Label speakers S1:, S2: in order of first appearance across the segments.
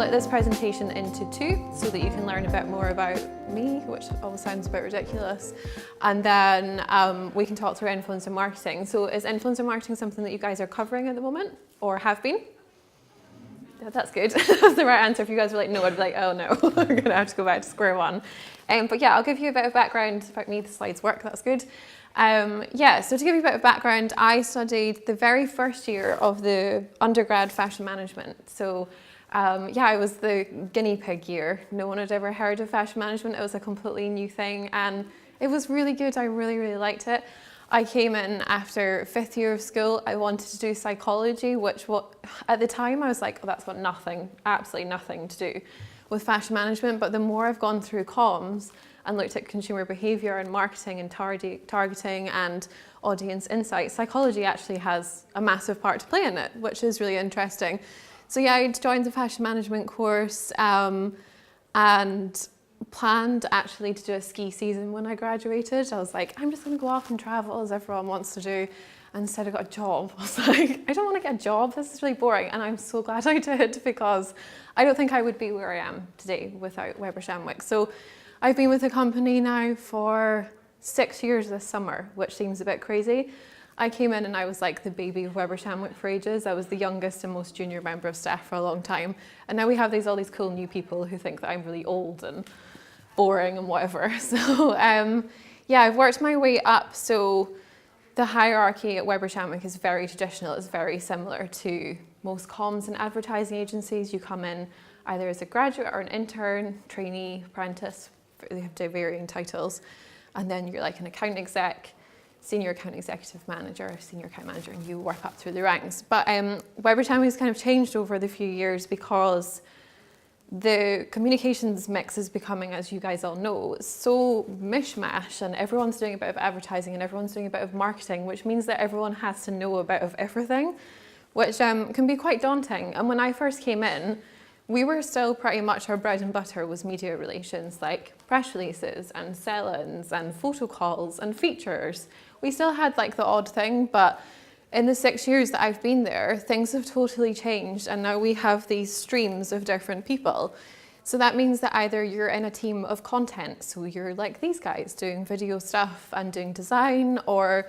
S1: split this presentation into two so that you can learn a bit more about me, which always sounds a bit ridiculous, and then we can talk through influencer marketing. So is influencer marketing something that you guys are covering at the moment or have been? Yeah, that's good. That's the right answer. If you guys were like, no, I'd be like, oh no, we're going to have to go back to square one. But yeah, I'll give you a bit of background about me. The slides work, that's good. Yeah, so to give you a bit of background, I studied the very first year of the undergrad fashion management. So yeah, I was the guinea pig year. No one had ever heard of fashion management. It was a completely new thing and it was really good. I really, really liked it. I came in after 5th year of school. I wanted to do psychology, which at the time I was like, oh, that's got nothing, absolutely nothing to do with fashion management. But the more I've gone through comms and looked at consumer behavior and marketing and targeting and audience insight, psychology actually has a massive part to play in it, which is really interesting. So yeah, I joined the fashion management course and planned actually to do a ski season when I graduated. I was like, I'm just going to go off and travel as everyone wants to do. And instead I got a job. I was like, I don't want to get a job. This is really boring. And I'm so glad I did, because I don't think I would be where I am today without Weber Shandwick. So I've been with the company now for 6 years this summer, which seems a bit crazy. I came in and I was like the baby of Weber Shandwick for ages. I was the youngest and most junior member of staff for a long time. And now we have all these cool new people who think that I'm really old and boring and whatever. So yeah, I've worked my way up. So the hierarchy at Weber Shandwick is very traditional. It's very similar to most comms and advertising agencies. You come in either as a graduate or an intern, trainee, apprentice. They have varying titles. And then you're like an account exec, senior account executive manager, senior account manager, and you work up through the ranks. But Weber Shandwick has kind of changed over the few years because the communications mix is becoming, as you guys all know, so mishmash, and everyone's doing a bit of advertising and everyone's doing a bit of marketing, which means that everyone has to know a bit of everything, which can be quite daunting. And when I first came in, we were still pretty much, our bread and butter was media relations, like press releases and sell-ins and photo calls and features. We still had like the odd thing, but in the 6 years that I've been there, things have totally changed, and now we have these streams of different people. So that means that either you're in a team of content, so you're like these guys doing video stuff and doing design, or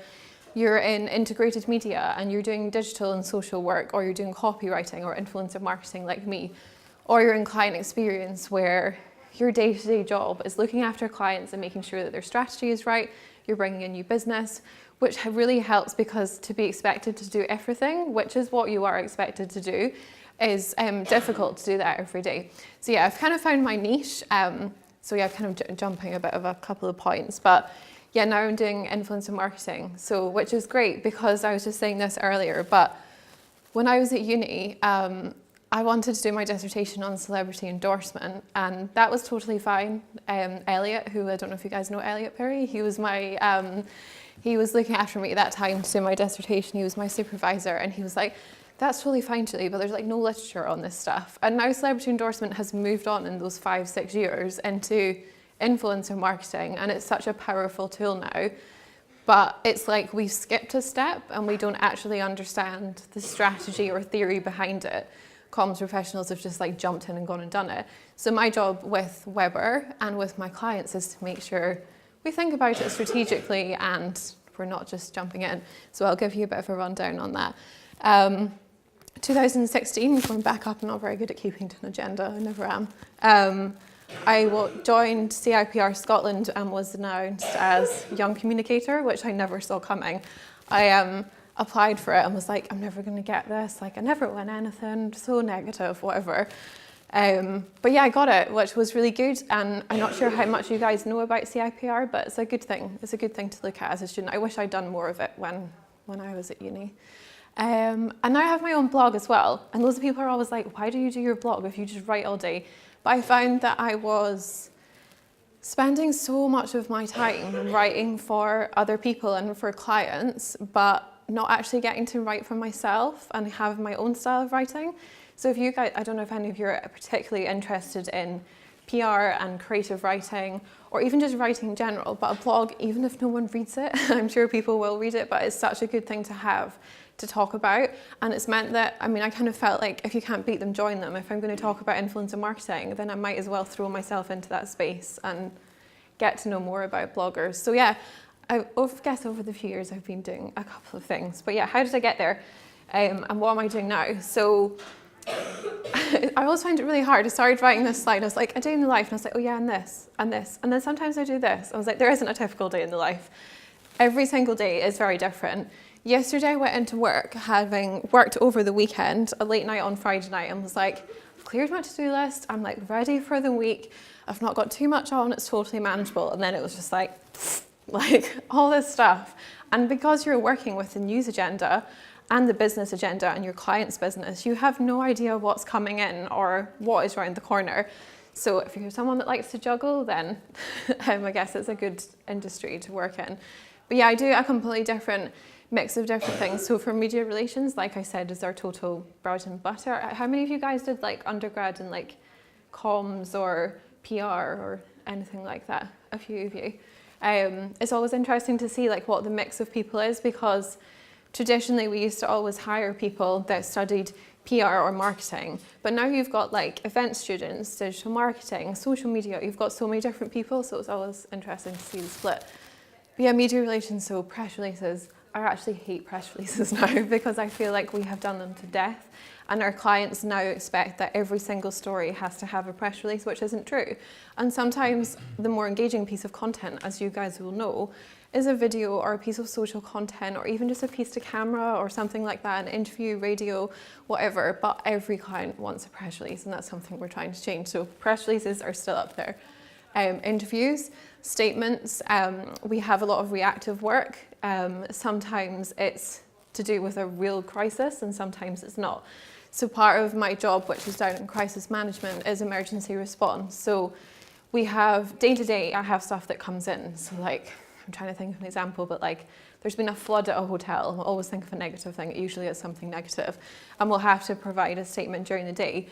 S1: you're in integrated media and you're doing digital and social work, or you're doing copywriting or influencer marketing like me, or you're in client experience where your day-to-day job is looking after clients and making sure that their strategy is right. You're bringing in new business, which really helps, because to be expected to do everything, which is what you are expected to do, is difficult to do that every day. So yeah, I've kind of found my niche. So yeah, I'm kind of jumping a bit of a couple of points, but yeah, now I'm doing influencer marketing, so which is great, because I was just saying this earlier, but when I was at uni, I wanted to do my dissertation on celebrity endorsement, and that was totally fine. Elliot, who I don't know if you guys know Elliot Perry, he was my, he was looking after me at that time to do my dissertation. He was my supervisor, and he was like, that's totally fine, Julie, but there's like no literature on this stuff. And now celebrity endorsement has moved on in those 5-6 years into influencer marketing, and it's such a powerful tool now. But it's like we've skipped a step and we don't actually understand the strategy or theory behind it. Comms professionals have just like jumped in and gone and done it. So my job with Weber and with my clients is to make sure we think about it strategically and we're not just jumping in. So I'll give you a bit of a rundown on that. 2016, going back up, I'm not very good at keeping to an agenda, I never am. I joined CIPR Scotland and was announced as Young Communicator, which I never saw coming. I applied for it and was like, I'm never going to get this, like I never win anything, so negative, whatever. But yeah, I got it, which was really good, and I'm not sure how much you guys know about CIPR, but it's a good thing. It's a good thing to look at as a student. I wish I'd done more of it when I was at uni. And now I have my own blog as well, and loads of people are always like, why do you do your blog if you just write all day? But I found that I was spending so much of my time writing for other people and for clients, but not actually getting to write for myself and have my own style of writing. So if you guys, I don't know if any of you are particularly interested in PR and creative writing, or even just writing in general, but a blog, even if no one reads it, I'm sure people will read it, but it's such a good thing to have to talk about. And it's meant that, I mean, I kind of felt like if you can't beat them, join them. If I'm going to talk about influencer marketing, then I might as well throw myself into that space and get to know more about bloggers. So yeah, I guess over the few years I've been doing a couple of things. But yeah, how did I get there? And what am I doing now? So I always find it really hard. I started writing this slide. I was like, a day in the life. And I was like, oh yeah, and this, and this. And then sometimes I do this. I was like, there isn't a typical day in the life. Every single day is very different. Yesterday I went into work, having worked over the weekend, a late night on Friday night, and was like, I've cleared my to-do list. I'm like ready for the week. I've not got too much on. It's totally manageable. And then it was just like all this stuff. And because you're working with the news agenda and the business agenda and your client's business, you have no idea what's coming in or what is around the corner. So if you're someone that likes to juggle, then I guess it's a good industry to work in. But yeah, I do a completely different mix of different things. So for media relations, like I said, is our total bread and butter. How many of you guys did like undergrad in like comms or PR or anything like that? A few of you. It's always interesting to see like what the mix of people is, because traditionally we used to always hire people that studied PR or marketing, but now you've got like event students, digital marketing, social media, you've got so many different people, so it's always interesting to see the split. But yeah, media relations, so press releases. I actually hate press releases now because I feel like we have done them to death, and our clients now expect that every single story has to have a press release, which isn't true. And sometimes the more engaging piece of content, as you guys will know, is a video or a piece of social content, or even just a piece to camera or something like that, an interview, radio, whatever. But every client wants a press release, and that's something we're trying to change. So press releases are still up there. Interviews, statements, we have a lot of reactive work. Sometimes it's to do with a real crisis and sometimes it's not. So part of my job, which is down in crisis management, is emergency response. So we have day to day, I have stuff that comes in. So like, I'm trying to think of an example, but like there's been a flood at a hotel. I'll always think of a negative thing. Usually it's something negative. And we'll have to provide a statement during the day.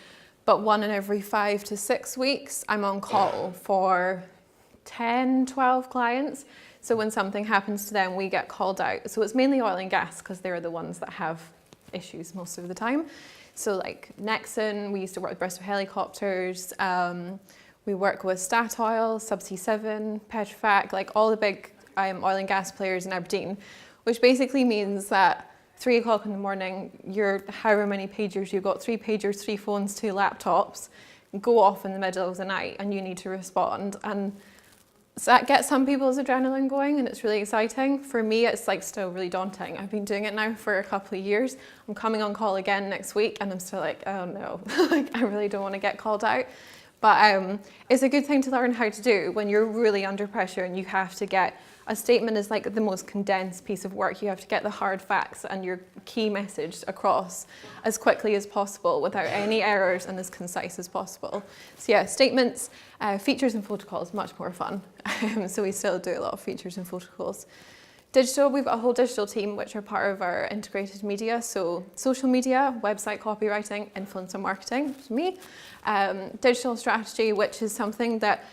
S1: But 1 in every 5 to 6 weeks, I'm on call for 10, 12 clients. So when something happens to them, we get called out. So it's mainly oil and gas because they're the ones that have issues most of the time. So like Nexon, we used to work with Bristol Helicopters. We work with Statoil, Subsea 7, Petrofac, like all the big oil and gas players in Aberdeen, which basically means that 3 o'clock in the morning, you're however many pagers you've got, 3 pagers, 3 phones, 2 laptops, go off in the middle of the night and you need to respond. And so that gets some people's adrenaline going and it's really exciting. For me, it's like still really daunting. I've been doing it now for a couple of years. I'm coming on call again next week and I'm still like, oh no, like I really don't want to get called out. But it's a good thing to learn how to do when you're really under pressure and you have to get, a statement is like the most condensed piece of work. You have to get the hard facts and your key message across as quickly as possible without any errors and as concise as possible. So yeah, statements, features and protocols, much more fun. So we still do a lot of features and protocols. Digital, we've got a whole digital team which are part of our integrated media. So social media, website copywriting, influencer marketing, which is me. Digital strategy, which is something that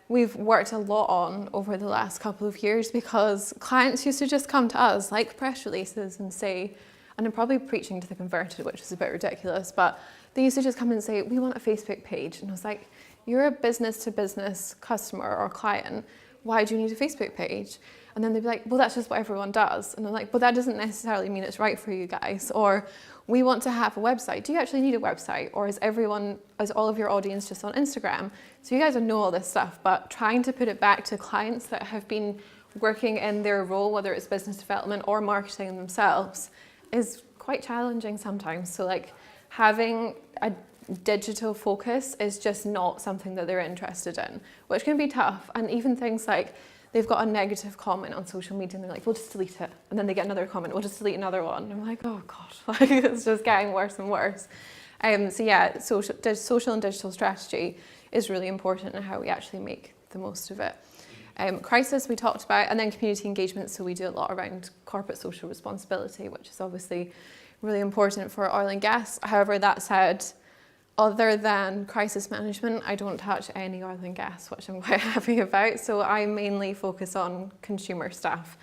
S1: we've worked a lot on over the last couple of years because clients used to just come to us like press releases and say, and I'm probably preaching to the converted, which is a bit ridiculous, but they used to just come and say, we want a Facebook page. And I was like, you're a business to business customer or client. Why do you need a Facebook page? And then they'd be like, well, that's just what everyone does. And I'm like, but that doesn't necessarily mean it's right for you guys. Or we want to have a website. Do you actually need a website? Or is all of your audience just on Instagram? So you guys know all this stuff, but trying to put it back to clients that have been working in their role, whether it's business development or marketing themselves, is quite challenging sometimes. So like having a digital focus is just not something that they're interested in, which can be tough. And even things like they've got a negative comment on social media and they're like, we'll just delete it. And then they get another comment, we'll just delete another one. And I'm like, oh God, like it's just getting worse and worse. So yeah, social and digital strategy is really important in how we actually make the most of it. Crisis we talked about, and then community engagement. So we do a lot around corporate social responsibility, which is obviously really important for oil and gas. However, that said, other than crisis management, I don't touch any oil and gas, which I'm quite happy about. So I mainly focus on consumer stuff.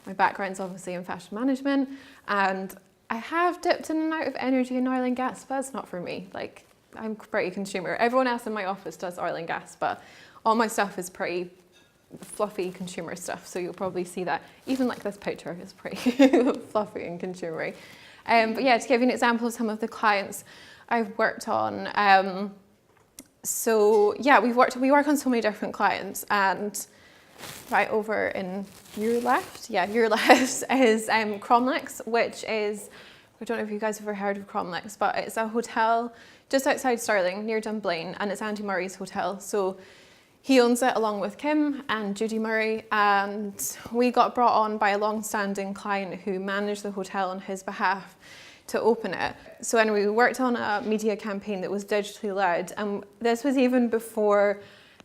S1: My background's obviously in fashion management, and I have dipped in and out of energy and oil and gas, but it's not for me. Like, I'm pretty consumer. Everyone else in my office does oil and gas, but all my stuff is pretty fluffy consumer stuff. So you'll probably see that. Even like this picture is pretty fluffy and consumery. But yeah, to give you an example of some of the clients I've worked on. So yeah, we work on so many different clients, and right over in your left is Cromlix, which is, I don't know if you guys have ever heard of Cromlix, but it's a hotel just outside Stirling near Dunblane, and it's Andy Murray's hotel. So he owns it along with Kim and Judy Murray, and we got brought on by a long-standing client who managed the hotel on his behalf to open it. So anyway, we worked on a media campaign that was digitally led, and this was even before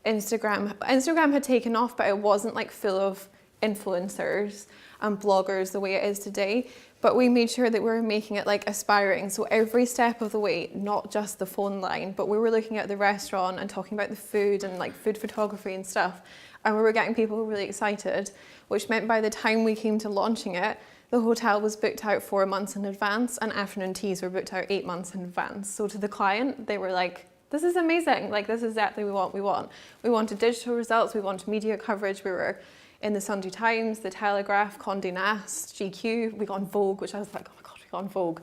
S1: Instagram. Instagram had taken off, but it wasn't like full of influencers and bloggers the way it is today. But we made sure that we were making it like aspiring. So every step of the way, not just the phone line, but we were looking at the restaurant and talking about the food and like food photography and stuff. And we were getting people really excited, which meant by the time we came to launching it, the hotel was booked out 4 months in advance, and afternoon teas were booked out 8 months in advance. So to the client, they were like, this is amazing. Like, this is exactly what we want. We wanted digital results. We wanted media coverage. We were in the Sunday Times, the Telegraph, Condensed, GQ. We got on Vogue, which I was like, oh my God, we got on Vogue.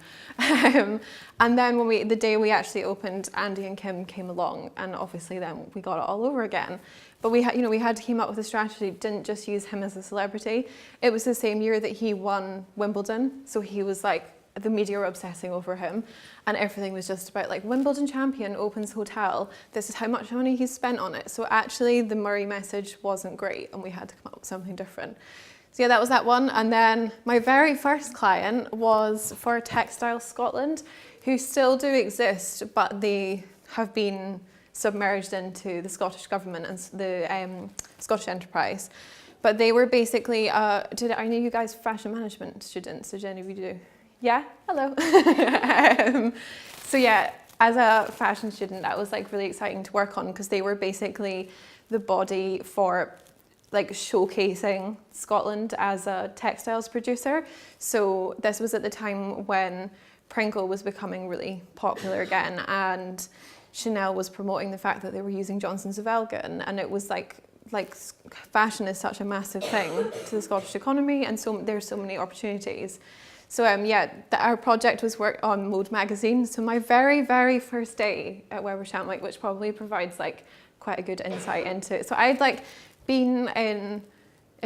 S1: And then the day we actually opened, Andy and Kim came along, and obviously then we got it all over again. But we had to come up with a strategy. Didn't just use him as a celebrity. It was the same year that he won Wimbledon. So he was like, the media were obsessing over him, and everything was just about like, Wimbledon champion opens hotel, this is how much money he's spent on it. So actually the Murray message wasn't great, and we had to come up with something different. So yeah, that was that one. And then my very first client was for Textile Scotland, who still do exist, but they have been submerged into the Scottish government and the Scottish enterprise. But they were basically, I know you guys fashion management students, did any of you do? Yeah, hello. So yeah, as a fashion student, that was like really exciting to work on, because they were basically the body for like showcasing Scotland as a textiles producer. So this was at the time when Pringle was becoming really popular again, and Chanel was promoting the fact that they were using Johnson's of Elgin, and it was like fashion is such a massive thing to the Scottish economy, and so there's so many opportunities. So our project was worked on Mode magazine. So my very, very first day at Weber Shandwick, which probably provides like quite a good insight into it. So I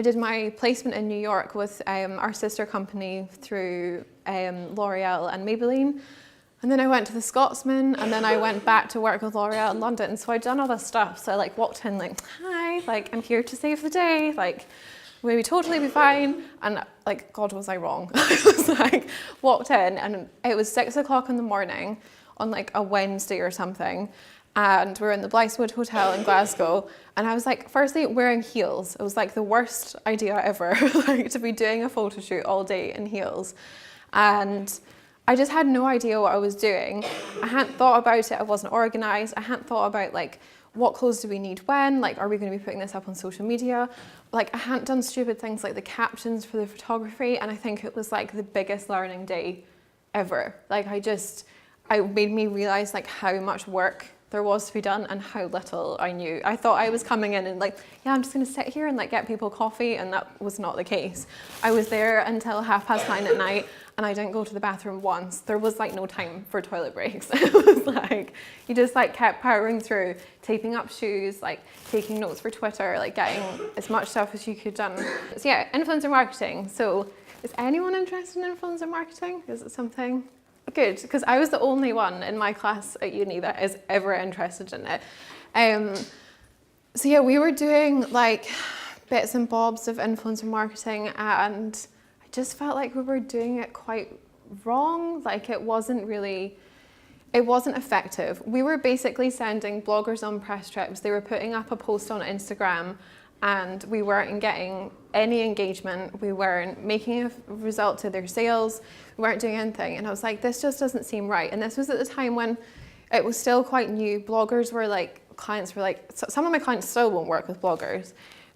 S1: did my placement in New York with our sister company through L'Oreal and Maybelline. And then I went to the Scotsman, and then I went back to work with L'Oreal in London. So I'd done all this stuff. So I like walked in like, hi, like I'm here to save the day. Like, will we totally be fine? And like, God, was I wrong? I was like, walked in, and it was 6 o'clock in the morning on like a Wednesday or something. And we're in the Blythewood Hotel in Glasgow. And I was like, firstly, wearing heels. It was like the worst idea ever, like to be doing a photo shoot all day in heels. And I just had no idea what I was doing. I hadn't thought about it. I wasn't organized. I hadn't thought about like, what clothes do we need when? Like, are we going to be putting this up on social media? Like, I hadn't done stupid things like the captions for the photography, and I think it was like the biggest learning day ever. Like, it made me realize like how much work there was to be done and how little I knew. I thought I was coming in and like, yeah, I'm just going to sit here and like get people coffee, and that was not the case. I was there until 9:30 at night, and I didn't go to the bathroom once. There was like no time for toilet breaks. It was like, you just like kept powering through, taping up shoes, like taking notes for Twitter, like getting as much stuff as you could done. So yeah, influencer marketing. So is anyone interested in influencer marketing? Is it something? Good, because I was the only one in my class at uni that is ever interested in it. So yeah, we were doing like bits and bobs of influencer marketing, and I just felt like we were doing it quite wrong. Like it wasn't effective. We were basically sending bloggers on press trips. They were putting up a post on Instagram, and we weren't getting any engagement. We weren't making a result to their sales. We weren't doing anything. And I was like, this just doesn't seem right. And this was at the time when it was still quite new. Bloggers were like, clients were like, some of my clients still won't work with bloggers,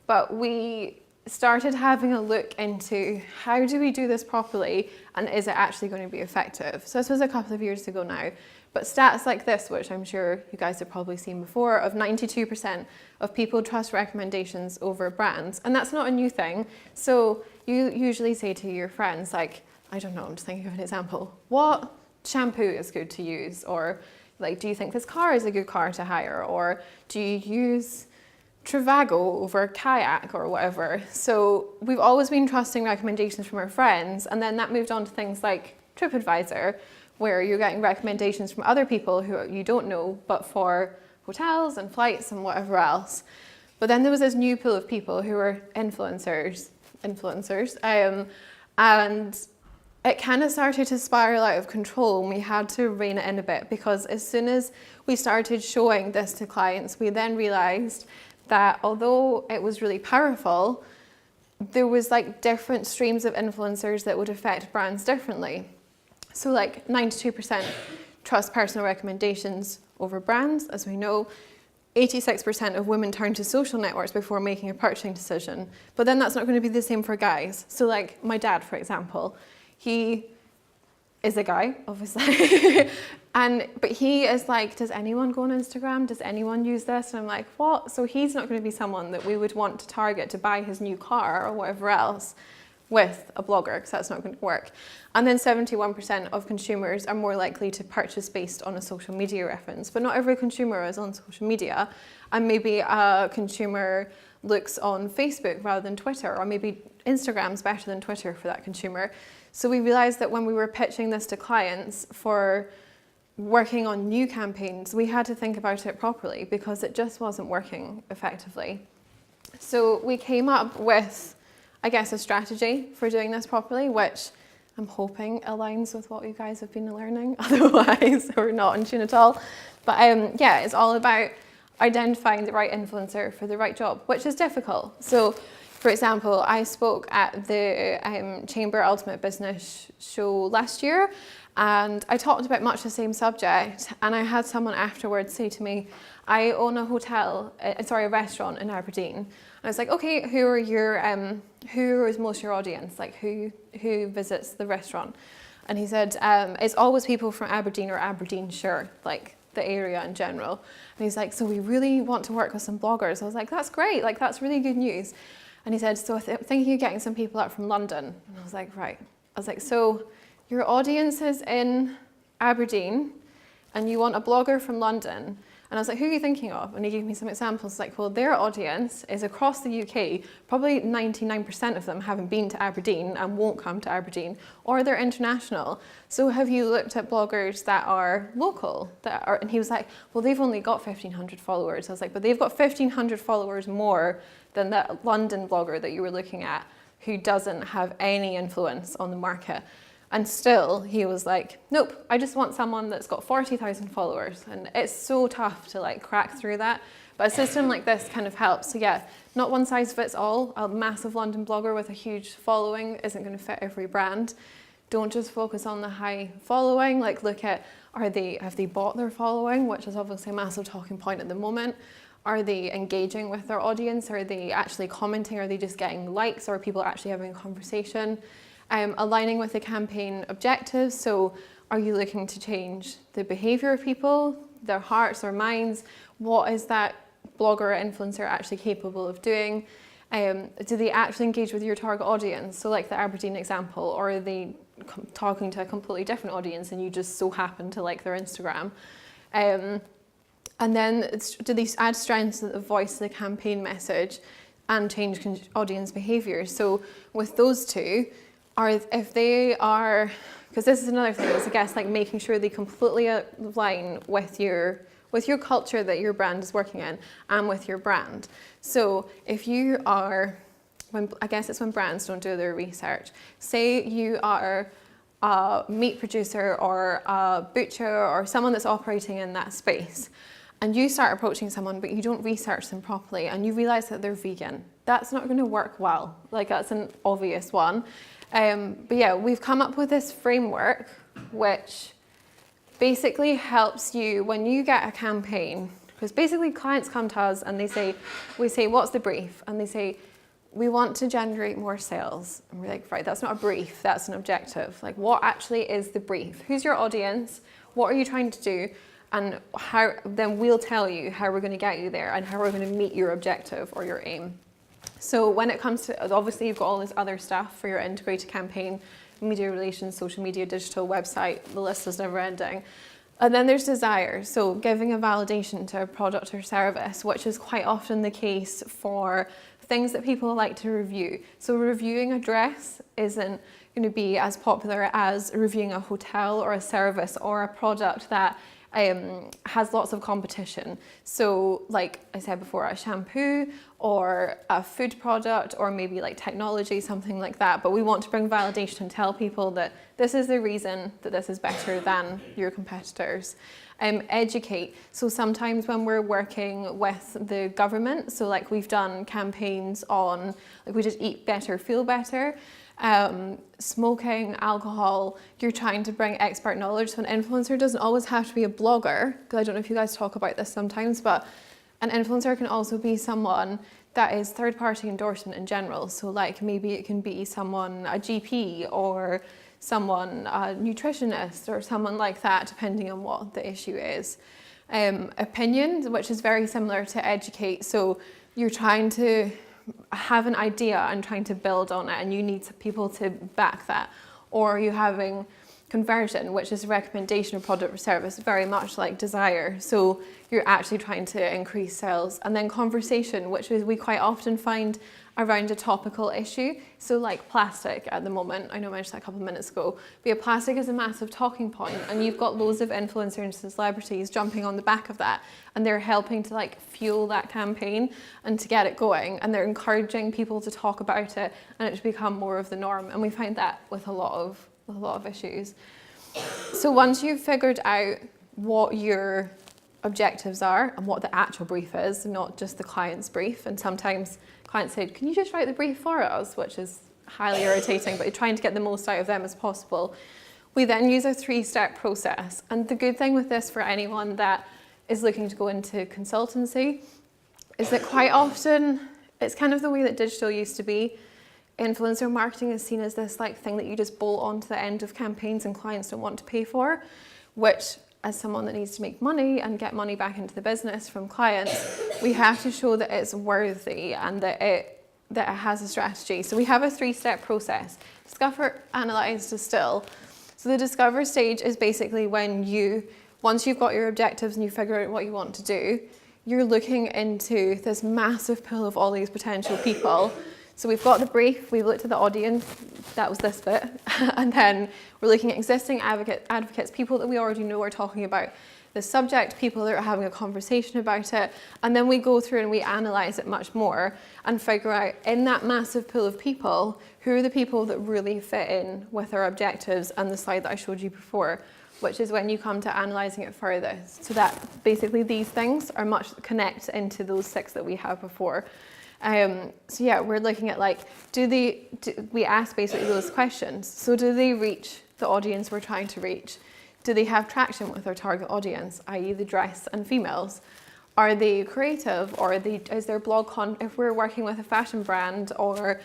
S1: but we started having a look into how do we do this properly and is it actually going to be effective. So this was a couple of years ago now, but stats like this, which I'm sure you guys have probably seen before, of 92% of people trust recommendations over brands, and that's not a new thing. So you usually say to your friends, like, I don't know, I'm just thinking of an example, what shampoo is good to use, or like, do you think this car is a good car to hire, or do you use Trivago over Kayak or whatever. So we've always been trusting recommendations from our friends, and then that moved on to things like TripAdvisor, where you're getting recommendations from other people who you don't know, but for hotels and flights and whatever else. But then there was this new pool of people who were influencers, and it kind of started to spiral out of control, and we had to rein it in a bit, because as soon as we started showing this to clients, we then realized that although it was really powerful, there was like different streams of influencers that would affect brands differently. So like 92% trust personal recommendations over brands, as we know. 86% of women turn to social networks before making a purchasing decision. But then that's not going to be the same for guys. So like my dad, for example, he is a guy, obviously. But he is like, does anyone go on Instagram? Does anyone use this? And I'm like, what? So he's not going to be someone that we would want to target to buy his new car or whatever else with a blogger, because that's not going to work. And then 71% of consumers are more likely to purchase based on a social media reference. But not every consumer is on social media. And maybe a consumer looks on Facebook rather than Twitter, or maybe Instagram's better than Twitter for that consumer. So we realized that when we were pitching this to clients for working on new campaigns, we had to think about it properly, because it just wasn't working effectively. So we came up with, I guess, a strategy for doing this properly, which I'm hoping aligns with what you guys have been learning. Otherwise, we're not in tune at all. But yeah, it's all about identifying the right influencer for the right job, which is difficult. So, for example, I spoke at the Chamber Ultimate Business show last year, and I talked about much the same subject, and I had someone afterwards say to me, I own a a restaurant in Aberdeen. And I was like, okay, who is most your audience? Like who visits the restaurant? And he said, it's always people from Aberdeen or Aberdeenshire, like the area in general. And he's like, so we really want to work with some bloggers. I was like, that's great, like that's really good news. And he said, so thinking of getting some people up from London. And I was like, right. I was like, so your audience is in Aberdeen and you want a blogger from London. And I was like, who are you thinking of? And he gave me some examples, like, well, their audience is across the UK. Probably 99% of them haven't been to Aberdeen and won't come to Aberdeen, or they're international. So have you looked at bloggers that are local? And he was like, well, they've only got 1,500 followers. I was like, but they've got 1,500 followers more than that London blogger that you were looking at, who doesn't have any influence on the market. And still, he was like, nope, I just want someone that's got 40,000 followers. And it's so tough to like crack through that. But a system like this kind of helps. So yeah, not one size fits all. A massive London blogger with a huge following isn't going to fit every brand. Don't just focus on the high following. Like look at, have they bought their following, which is obviously a massive talking point at the moment. Are they engaging with their audience? Are they actually commenting? Are they just getting likes? Or are people actually having a conversation? Aligning with the campaign objectives. So are you looking to change the behavior of people, their hearts, their minds? What is that blogger or influencer actually capable of doing? Do they actually engage with your target audience? So like the Aberdeen example, or are they talking to a completely different audience and you just so happen to like their Instagram? And then do they add strength to the voice of the campaign message and change audience behavior? So with those two, if they are, because this is another thing, is I guess like making sure they completely align with your culture that your brand is working in and with your brand. So if you are, I guess it's when brands don't do their research. Say you are a meat producer or a butcher or someone that's operating in that space, and you start approaching someone but you don't research them properly and you realize that they're vegan. That's not going to work well. Like that's an obvious one. But yeah, we've come up with this framework which basically helps you when you get a campaign, because basically clients come to us and we say, what's the brief? And they say, we want to generate more sales. And we're like, right, that's not a brief, that's an objective. Like, what actually is the brief? Who's your audience? What are you trying to do? And how, then we'll tell you how we're going to get you there and how we're going to meet your objective or your aim. So when it comes to, obviously you've got all this other stuff for your integrated campaign, media relations, social media, digital, website, the list is never ending. And then there's desire, so giving a validation to a product or service, which is quite often the case for things that people like to review. So reviewing a dress isn't going to be as popular as reviewing a hotel or a service or a product that has lots of competition. So like I said before, a shampoo or a food product or maybe like technology, something like that. But we want to bring validation and tell people that this is the reason that this is better than your competitors. Educate. So sometimes when we're working with the government, so like we've done campaigns on, like we did Eat Better, Feel Better, smoking, alcohol, you're trying to bring expert knowledge. So an influencer doesn't always have to be a blogger, because I don't know if you guys talk about this sometimes, but an influencer can also be someone that is third-party endorsement in general. So like maybe it can be someone, a GP or someone, a nutritionist or someone like that, depending on what the issue is. Opinion, which is very similar to educate. So you're trying to have an idea and trying to build on it, and you need people to back that. Or you're having conversion, which is a recommendation of product or service, very much like desire. So you're actually trying to increase sales. And then conversation, which is we quite often find around a topical issue. So like plastic at the moment, I know I mentioned that a couple of minutes ago, but plastic is a massive talking point, and you've got loads of influencers and celebrities jumping on the back of that, and they're helping to like fuel that campaign and to get it going, and they're encouraging people to talk about it and it to become more of the norm. And we find that with a lot of issues. So once you've figured out what your objectives are and what the actual brief is, not just the client's brief, and sometimes clients say, can you just write the brief for us, which is highly irritating, but you're trying to get the most out of them as possible. We then use a 3-step process. And the good thing with this for anyone that is looking to go into consultancy is that quite often it's kind of the way that digital used to be. Influencer marketing is seen as this like thing that you just bolt onto the end of campaigns and clients don't want to pay for, which as someone that needs to make money and get money back into the business from clients, we have to show that it's worthy and that it has a strategy. So we have a 3-step process: discover, analyze, distill. So the discover stage is basically when once you've got your objectives and you figure out what you want to do, you're looking into this massive pool of all these potential people. So we've got the brief, we've looked at the audience, that was this bit, and then we're looking at existing advocates, people that we already know are talking about the subject, people that are having a conversation about it, and then we go through and we analyse it much more and figure out in that massive pool of people, who are the people that really fit in with our objectives and the slide that I showed you before, which is when you come to analysing it further. So that basically these things are much connect into those 6 that we have before. So yeah, we're looking at like, we ask basically those questions. So do they reach the audience we're trying to reach? Do they have traction with our target audience, i.e. the dress and females? Are they creative, or is their blog if we're working with a fashion brand or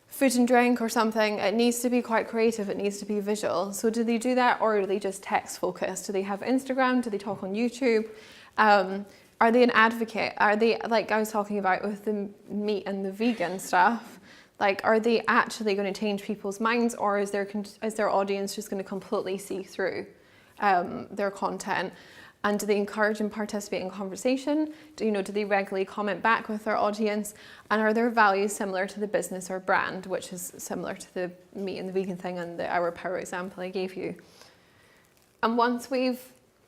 S1: food and drink or something, it needs to be quite creative, it needs to be visual. So do they do that, or are they just text focused? Do they have Instagram? Do they talk on YouTube? Are they an advocate? Are they, like I was talking about with the meat and the vegan stuff, like are they actually going to change people's minds, or is their audience just going to completely see through their content? And do they encourage and participate in conversation? Do they regularly comment back with their audience? And are their values similar to the business or brand, which is similar to the meat and the vegan thing and the Hour Power example I gave you? And once we've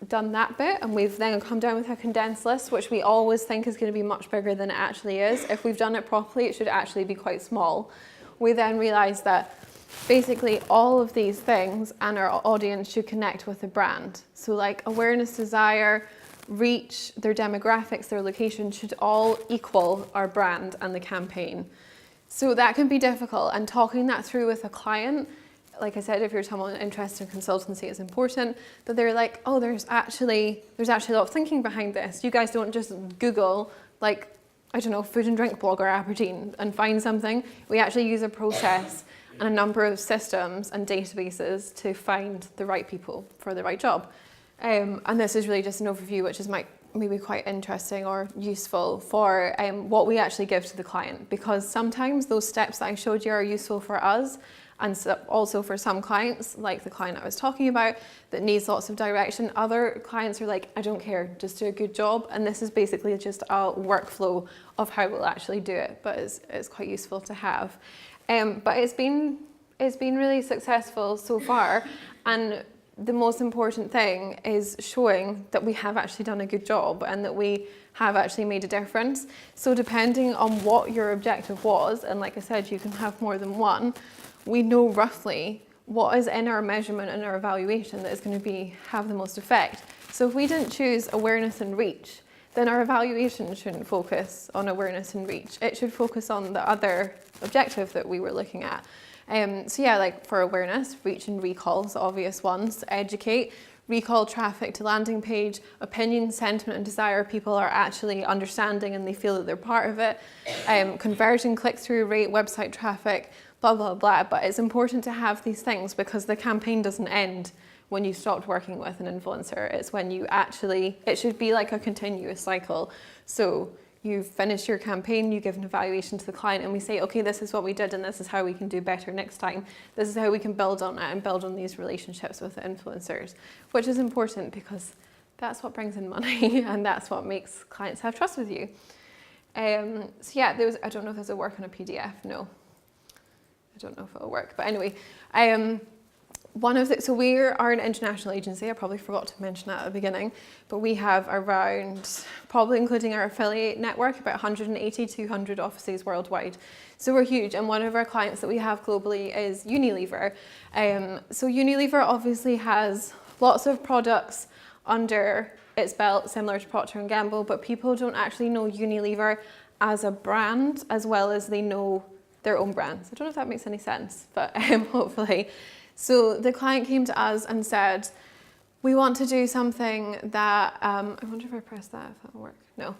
S1: done that bit and we've then come down with a condensed list, which we always think is going to be much bigger than it actually is. If we've done it properly, it should actually be quite small. We then realize that basically all of these things and our audience should connect with the brand. So like awareness, desire, reach, their demographics, their location should all equal our brand and the campaign. So that can be difficult, and talking that through with a client, like I said, if you're someone interested in consultancy, it's important that they're like, oh, there's actually a lot of thinking behind this. You guys don't just Google like I don't know, food and drink blogger Aberdeen and find something. We actually use a process and a number of systems and databases to find the right people for the right job. And this is really just an overview, which is maybe quite interesting or useful for what we actually give to the client, because sometimes those steps that I showed you are useful for us, and also for some clients, like the client I was talking about that needs lots of direction. Other clients are like, I don't care, just do a good job. And this is basically just a workflow of how we'll actually do it, but it's quite useful to have. But it's been really successful so far, and the most important thing is showing that we have actually done a good job and that we have actually made a difference. So depending on what your objective was, and like I said, you can have more than one, we know roughly what is in our measurement and our evaluation that is going to have the most effect. So if we didn't choose awareness and reach, then our evaluation shouldn't focus on awareness and reach. It should focus on the other objective that we were looking at. So yeah, like for awareness, reach and recalls, obvious ones. Educate, recall traffic to landing page, opinion, sentiment and desire. People are actually understanding and they feel that they're part of it. Conversion, click-through rate, website traffic, blah, blah, blah. But it's important to have these things because the campaign doesn't end when you stopped working with an influencer. It's when you actually, it should be like a continuous cycle. So you finish your campaign, you give an evaluation to the client, and we say, okay, this is what we did and this is how we can do better next time. This is how we can build on it and build on these relationships with the influencers, which is important because that's what brings in money and that's what makes clients have trust with you. So yeah, I don't know if there's a work on a PDF, no. I don't know if it'll work, but anyway. So we are an international agency. I probably forgot to mention that at the beginning, but we have around, probably including our affiliate network, about 180, 200 offices worldwide. So we're huge, and one of our clients that we have globally is Unilever. So Unilever obviously has lots of products under its belt, similar to Procter & Gamble, but people don't actually know Unilever as a brand as well as they know their own brands. I don't know if that makes any sense, but hopefully. So the client came to us and said, we want to do something that, I wonder if I press that, if that'll work. No.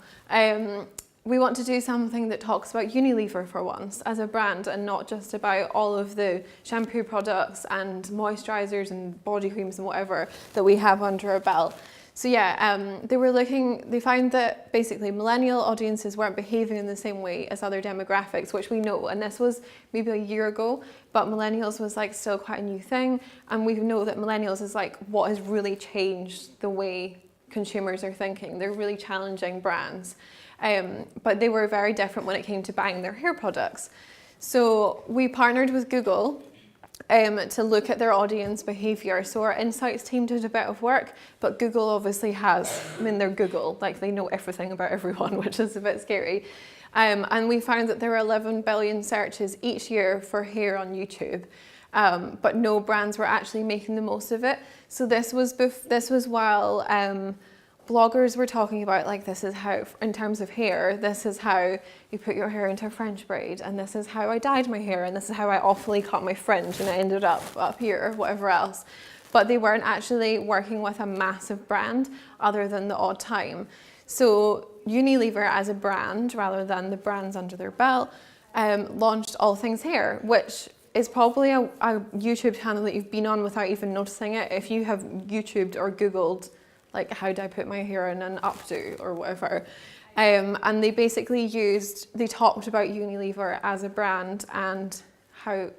S1: We want to do something that talks about Unilever for once as a brand and not just about all of the shampoo products and moisturizers and body creams and whatever that we have under our belt. So yeah, they found that basically millennial audiences weren't behaving in the same way as other demographics, which we know, and this was maybe a year ago, but millennials was like still quite a new thing, and we know that millennials is like what has really changed the way consumers are thinking. They're really challenging brands, but they were very different when it came to buying their hair products. So we partnered with Google to look at their audience behavior. So our insights team did a bit of work, but Google obviously they're Google, like they know everything about everyone, which is a bit scary. And we found that there are 11 billion searches each year for hair on YouTube, but no brands were actually making the most of it. So this was while bloggers were talking about, like, this is how, in terms of hair, this is how you put your hair into a French braid, and this is how I dyed my hair, and this is how I awfully cut my fringe and it ended up here, or whatever else. But they weren't actually working with a massive brand other than the odd time. So Unilever as a brand, rather than the brands under their belt, launched All Things Hair, which is probably a YouTube channel that you've been on without even noticing it. If you have YouTubed or Googled, like, how do I put my hair in an updo or whatever. And they basically talked about Unilever as a brand and how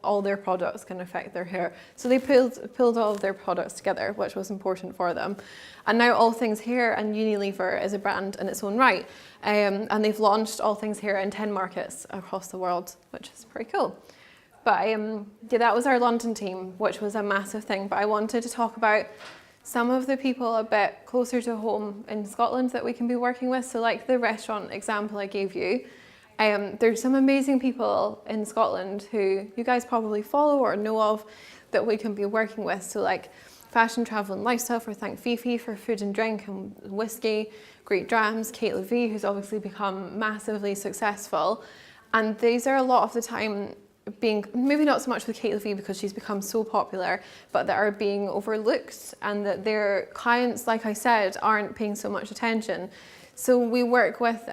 S1: all their products can affect their hair. So they pulled all of their products together, which was important for them. And now All Things Hair and Unilever is a brand in its own right. And they've launched All Things Hair in 10 markets across the world, which is pretty cool. But yeah, that was our London team, which was a massive thing. But I wanted to talk about some of the people a bit closer to home in Scotland that we can be working with. So like the restaurant example I gave you, there's some amazing people in Scotland who you guys probably follow or know of that we can be working with. So like Fashion, Travel and Lifestyle for Thank Fifi for food and drink and whiskey, Great Drams, Kate Levy, who's obviously become massively successful. And these are a lot of the time being, maybe not so much with Kate Levy because she's become so popular, but that are being overlooked and that their clients, like I said, aren't paying so much attention. So we work with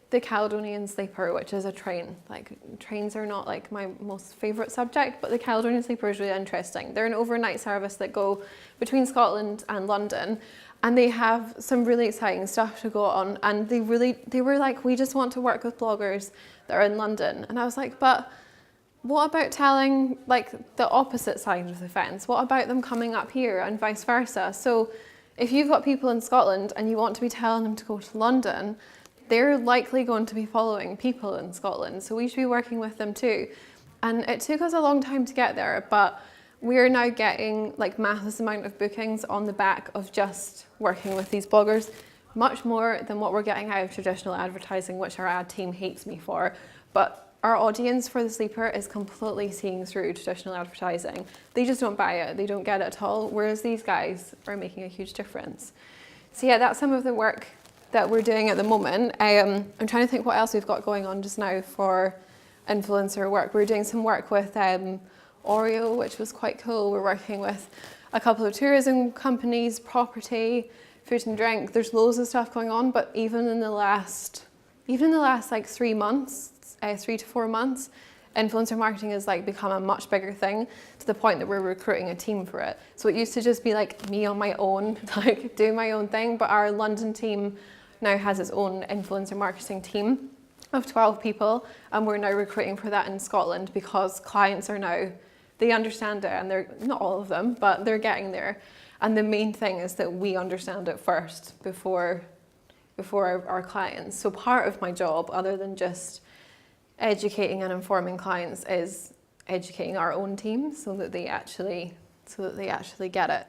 S1: the Caledonian Sleeper, which is a train. Like, trains are not like my most favourite subject, but the Caledonian Sleeper is really interesting. They're an overnight service that go between Scotland and London, and they have some really exciting stuff to go on. And they were like, we just want to work with bloggers that are in London. And I was like, but what about telling like the opposite side of the fence? What about them coming up here and vice versa? So if you've got people in Scotland and you want to be telling them to go to London, they're likely going to be following people in Scotland. So we should be working with them too. And it took us a long time to get there, but we're now getting like massive amount of bookings on the back of just working with these bloggers, much more than what we're getting out of traditional advertising, which our ad team hates me for. But our audience for the Sleeper is completely seeing through traditional advertising. They just don't buy it, they don't get it at all, whereas these guys are making a huge difference. So yeah, that's some of the work that we're doing at the moment. I'm trying to think what else we've got going on just now for influencer work. We're doing some work with Oreo, which was quite cool. We're working with a couple of tourism companies, property, food and drink. There's loads of stuff going on, but even in the last like 3 months, 3 to 4 months, influencer marketing has like become a much bigger thing to the point that we're recruiting a team for it. So it used to just be like me on my own, like doing my own thing, but our London team now has its own influencer marketing team of 12 people, and we're now recruiting for that in Scotland because clients are now, they understand it, and they're, not all of them, but they're getting there. And the main thing is that we understand it first before our clients. So part of my job, other than just educating and informing clients, is educating our own team so that they actually get it.